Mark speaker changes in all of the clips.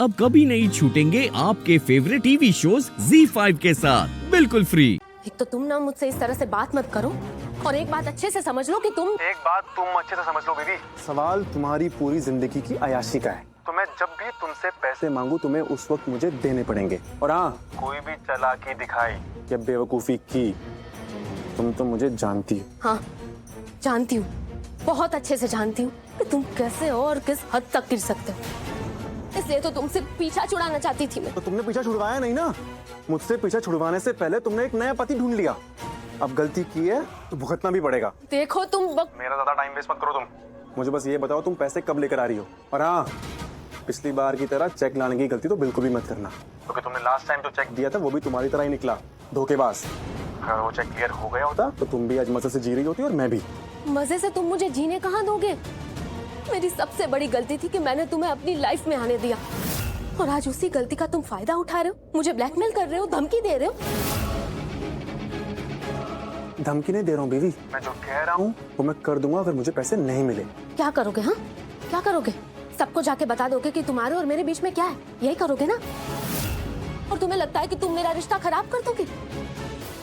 Speaker 1: अब कभी नहीं छूटेंगे आपके फेवरेट टीवी शोज ZEE5 के साथ बिल्कुल फ्री।
Speaker 2: एक तो तुम ना मुझसे इस तरह से बात मत करो, और एक बात अच्छे से समझ लो कि तुम
Speaker 3: अच्छे से समझ लो बीवी। सवाल तुम्हारी पूरी जिंदगी की अय्याशी का है। तो मैं जब भी तुमसे पैसे मांगू तुम्हें उस वक्त मुझे देने पड़ेंगे। और हाँ, कोई भी चालाकी दिखाई या बेवकूफी की, तुम तो मुझे जानती हो।
Speaker 2: हाँ जानती हूँ, बहुत अच्छे से जानती हूँ कि तुम कैसे हो और किस हद तक गिर सकते हो। इसलिए तो तुमसे पीछा छुड़ाना चाहती थी मैं।
Speaker 3: तो तुमने पीछा छुड़वाया नहीं ना। मुझसे पीछा छुड़वाने से पहले तुमने एक नया पति ढूंढ लिया। अब गलती की है तो भुगतना भी पड़ेगा।
Speaker 2: देखो तुम
Speaker 3: मेरा ज्यादा टाइम वेस्ट मत करो तुम। मुझे बस ये बताओ तुम पैसे कब लेकर आ रही हो। और हाँ, पिछली बार की तरह चेक लाने की गलती तो बिल्कुल भी मत करना, क्योंकि तुमने लास्ट टाइम जो चेक दिया था वो भी तुम्हारी तरह ही निकला, धोखेबाज। अगर वो चेक क्लियर हो गया होता तो तुम भी आज मजे से जी रही होती और मैं भी।
Speaker 2: मजे से तुम मुझे जीने कहाँ दोगे? मेरी सबसे बड़ी गलती थी कि मैंने तुम्हें अपनी लाइफ में आने दिया, और आज उसी गलती का तुम फायदा उठा रहे हो, मुझे ब्लैकमेल कर रहे हो, धमकी दे रहे हो।
Speaker 3: धमकी नहीं दे रहा हूँ बीवी, मैं जो कह रहा हूँ वो मैं कर दूंगा अगर मुझे पैसे नहीं मिले।
Speaker 2: क्या करोगे? हाँ क्या करोगे? सबको जाके बता दोगे कि तुम्हारे और मेरे बीच में क्या है, यही करोगे ना? और तुम्हें लगता है कि तुम मेरा रिश्ता खराब कर दोगे,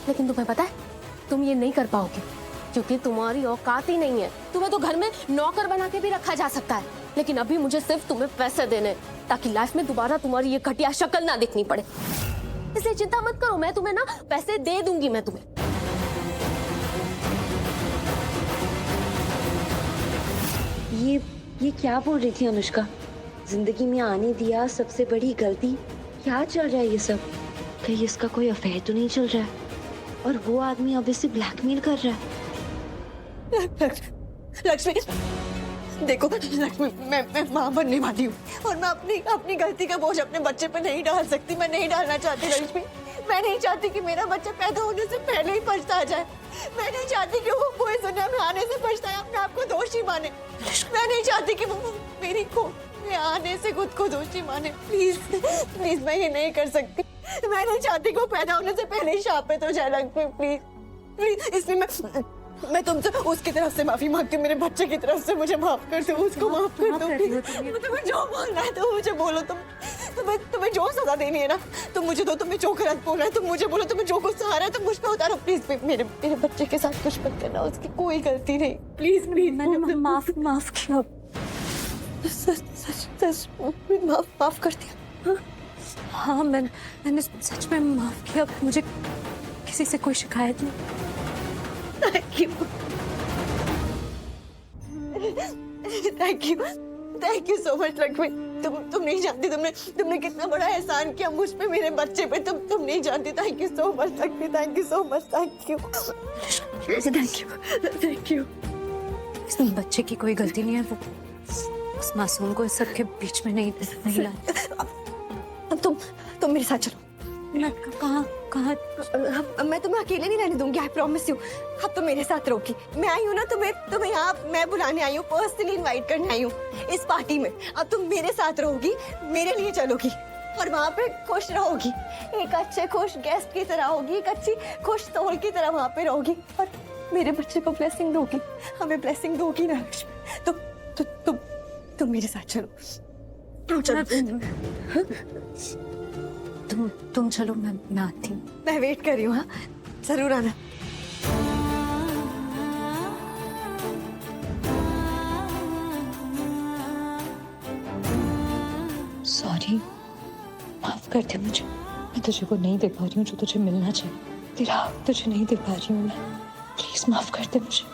Speaker 2: लेकिन तुम्हें पता है तुम ये नहीं कर पाओगे, क्योंकि तुम्हारी औकात ही नहीं है। तुम्हें तो घर में नौकर बना के भी रखा जा सकता है, लेकिन अभी मुझे सिर्फ तुम्हें पैसे देने, ताकि लाइफ में दोबारा तुम्हारी ये घटिया शक्ल ना दिखनी पड़े। इसलिए चिंता मत करो, मैं तुम्हें ना पैसे दे दूंगी। मैं तुम्हें
Speaker 4: ये क्या बोल रही थी अनुष्का? जिंदगी में आने दिया सबसे बड़ी गलती। क्या चल रहा है ये सब? कहीं इसका कोई अफेयर तो नहीं चल रहा है? और वो आदमी अब इसे ब्लैकमेल कर रहा है।
Speaker 5: लक्ष्मी देखो, लक्ष्मी मैं माँ बनने वाली हूँ, और मैं अपनी गलती का बोझ अपने बच्चे पे नहीं डाल सकती। मैं नहीं डालना चाहती लक्ष्मी। मैं नहीं चाहती कि मेरा बच्चा पैदा होने से पहले ही पछता जाए। मैं नहीं चाहती कि वो पूरी दुनिया में आने से पछताए, अपने आप को दोषी माने। मैं नहीं चाहती कि वो मेरी खो में आने से खुद को दोषी माने। प्लीज प्लीज, मैं ये नहीं कर सकती। मैं नहीं चाहती कि वो पैदा होने से पहले ही शापित हो जाए लक्ष्मी। प्लीज प्लीज, इसलिए मैं तुमसे उसकी तरफ से माफी मांगती हूँ। मेरे बच्चे की तरफ से मुझे माफ कर दो, उसको माफ कर दो। तुम्हें जो बोलना है तो मुझे बोलो। तुम्हें जो सजा देनी है ना तुम मुझे दो। तुम्हें जो गलत बोलना है तुम मुझे बोलो। तुम्हें जो गुस्सा आ रहा है तुम मुझ पे उतारो। प्लीज मेरे बच्चे के साथ कुछ मत करना, उसकी कोई गलती नहीं। प्लीज प्लीज,
Speaker 4: मैंने माफ किया।
Speaker 5: सच माफ कर दिया।
Speaker 4: हाँ मैंने सच में माफ किया। मुझे किसी से कोई शिकायत नहीं।
Speaker 5: Thank you so much Lakshmi. तुम नहीं जानती तुमने कितना बड़ा एहसान किया मुझ पे, मेरे बच्चे पे। तुम नहीं जानती। Thank you so much Lakshmi. Thank you so much. Thank you thank you.
Speaker 4: इस बच्चे की कोई गलती नहीं है। वो उस मासूम को इस सब के बीच में नहीं लाया।
Speaker 5: अब तुम मेरे साथ चलो।
Speaker 4: मैं कहाँ
Speaker 5: मैं तुम्हें अकेले नहीं रहने दूंगी। I promise you. अब तुम मेरे साथ रहोगी। मैं आई हूँ ना तुम्हें यहाँ मैं बुलाने आई हूँ, पर्सनली इनवाइट करने आई हूँ इस पार्टी में। अब तुम मेरे साथ रहोगी, मेरे लिए चलोगी, और वहाँ पे खुश रहोगी। एक अच्छे खुश गेस्ट की तरह होगी, एक अच्छी खुश सोल की तरह वहाँ पे रहोगी, और मेरे बच्चे को ब्लेसिंग दोगी। हमें ब्लेसिंग दोगी ना लक्ष्मी? तुम मेरे साथ चलो।
Speaker 4: तुम चलो, मैं आती हूँ।
Speaker 5: मैं वेट कर रही हूँ। हाँ जरूर आना।
Speaker 4: सॉरी, माफ कर दे मुझे। मैं तुझे को नहीं दे पा रही हूँ जो तुझे मिलना चाहिए। तेरा तुझे नहीं दे पा रही हूँ मैं। प्लीज माफ कर दे मुझे।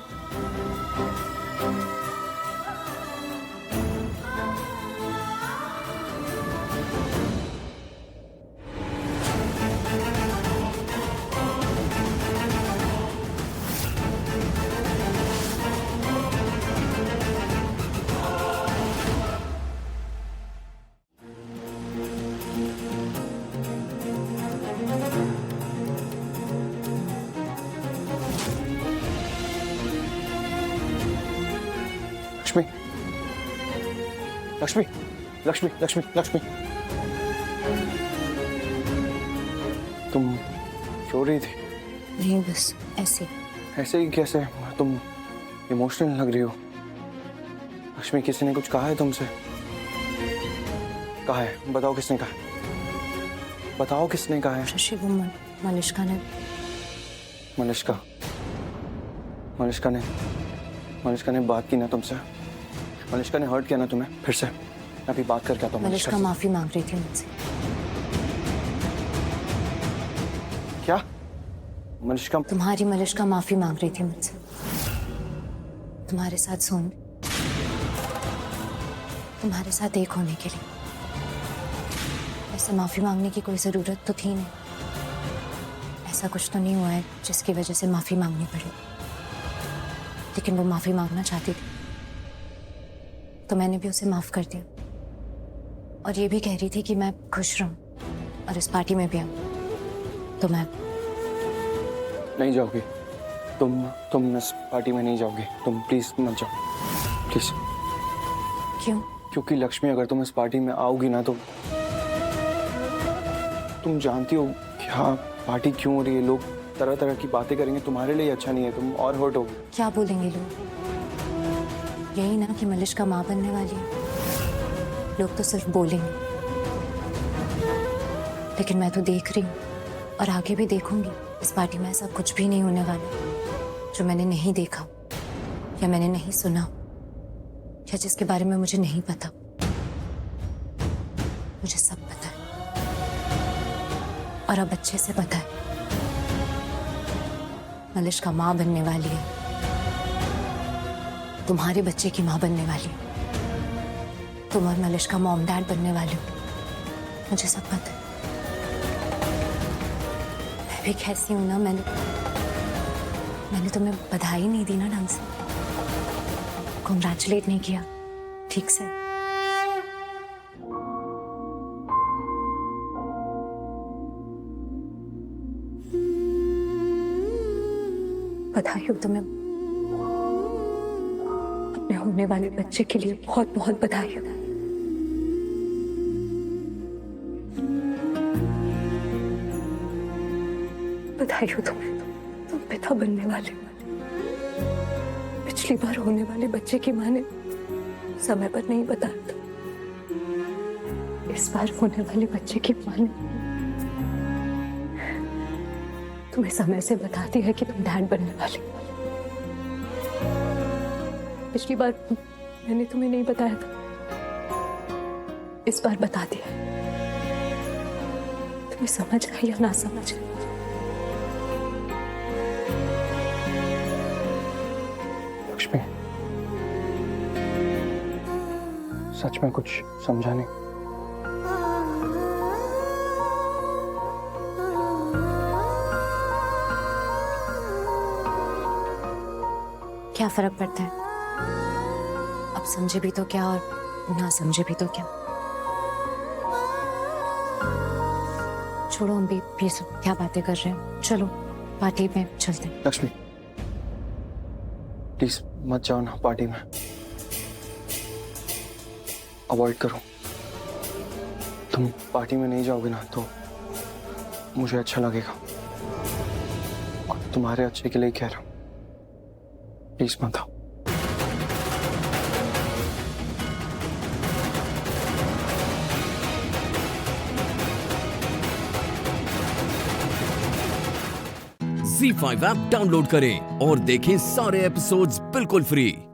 Speaker 3: लक्ष्मी लक्ष्मी लक्ष्मी लक्ष्मी, तुम रो रही थी?
Speaker 4: नहीं, बस ऐसे
Speaker 3: ही कैसे? तुम इमोशनल लग रही हो। लक्ष्मी, किसी ने कुछ कहा है तुमसे? कहा है? बताओ किसने कहा है? बताओ किसने कहा है?
Speaker 4: शशि, वो मलिष्का ने
Speaker 3: मलिष्का ने बात की ना तुमसे? मलिष्का ने हर्ट किया ना तुम्हें? फिर से मैं अभी बात करके आता हूँ
Speaker 4: मलिष्का
Speaker 3: से।
Speaker 4: माफी मांग रही थी मुझसे।
Speaker 3: क्या? मलिष्का?
Speaker 4: तुम्हारी मलिष्का माफी मांग रही थी मुझसे, तुम्हारे साथ सोने, तुम्हारे साथ एक होने के लिए। ऐसे माफी मांगने की कोई जरूरत तो थी नहीं। ऐसा कुछ तो नहीं हुआ है जिसकी वजह से माफी मांगनी पड़े, लेकिन वो माफी मांगना चाहती थी तो मैंने भी उसे माफ कर दिया। और ये भी कह रही थी कि मैं खुश रहूं और इस पार्टी में भी आऊं, तो मैं
Speaker 3: नहीं जाओगी तुम इस पार्टी में नहीं जाओगी। तुम प्लीज मत जाओ, प्लीज।
Speaker 4: क्यों?
Speaker 3: क्योंकि लक्ष्मी, अगर तुम इस पार्टी में आओगी ना तो तुम जानती हो क्या पार्टी क्यों हो रही है। लोग तरह तरह की बातें करेंगे, तुम्हारे लिए अच्छा नहीं है, तुम और हर्ट होगी।
Speaker 4: क्या बोलेंगे लोग? यही ना कि मलिष्का माँ बनने वाली है। लोग तो सिर्फ बोलेंगे, लेकिन मैं तो देख रही हूँ और आगे भी देखूंगी। इस पार्टी में ऐसा कुछ भी नहीं होने वाला जो मैंने नहीं देखा या मैंने नहीं सुना या जिसके बारे में मुझे नहीं पता। मुझे सब पता है और अब अच्छे से पता है। मलिष्का माँ बनने वाली है, तुम्हारे बच्चे की माँ बनने वाली है। तुम और मलिष्का मॉम डैड बनने वाले हो, मुझे सब पता है। मैं भी कैसी हूं ना, मैंने तुम्हें बधाई नहीं दी ना ढंग से, कॉन्ग्रेचुलेट नहीं किया ठीक से। बधाई हो तुम्हें, अपने होने वाले बच्चे के लिए बहुत बहुत बधाई हो। बधाई हो तुम्हें, तुम पिता बनने वाले। पिछली बार होने वाले बच्चे की माँ ने समय पर नहीं बताया था, इस बार होने वाले बच्चे की माँ ने तुम्हें समय से बता दिया है कि तुम डैड बनने वाले। पिछली बार मैंने तुम्हें नहीं बताया था, इस बार बता दिया। तुम्हें समझ आई या ना समझ आई?
Speaker 3: लक्ष्मी, सच में कुछ समझा नहीं।
Speaker 4: क्या फर्क पड़ता है? अब समझे भी तो क्या और ना समझे भी तो क्या। छोड़ो, हम भी ये सब क्या बातें कर रहे हैं। चलो पार्टी में चलते हैं।
Speaker 3: लक्ष्मी प्लीज मत जाओ ना पार्टी में, अवॉइड करो। तुम पार्टी में नहीं जाओगे ना तो मुझे अच्छा लगेगा, और तुम्हारे अच्छे के लिए कह रहा हूं, प्लीज मत आओ।
Speaker 1: Z5 ऐप डाउनलोड करें और देखें सारे एपिसोड्स बिल्कुल फ्री।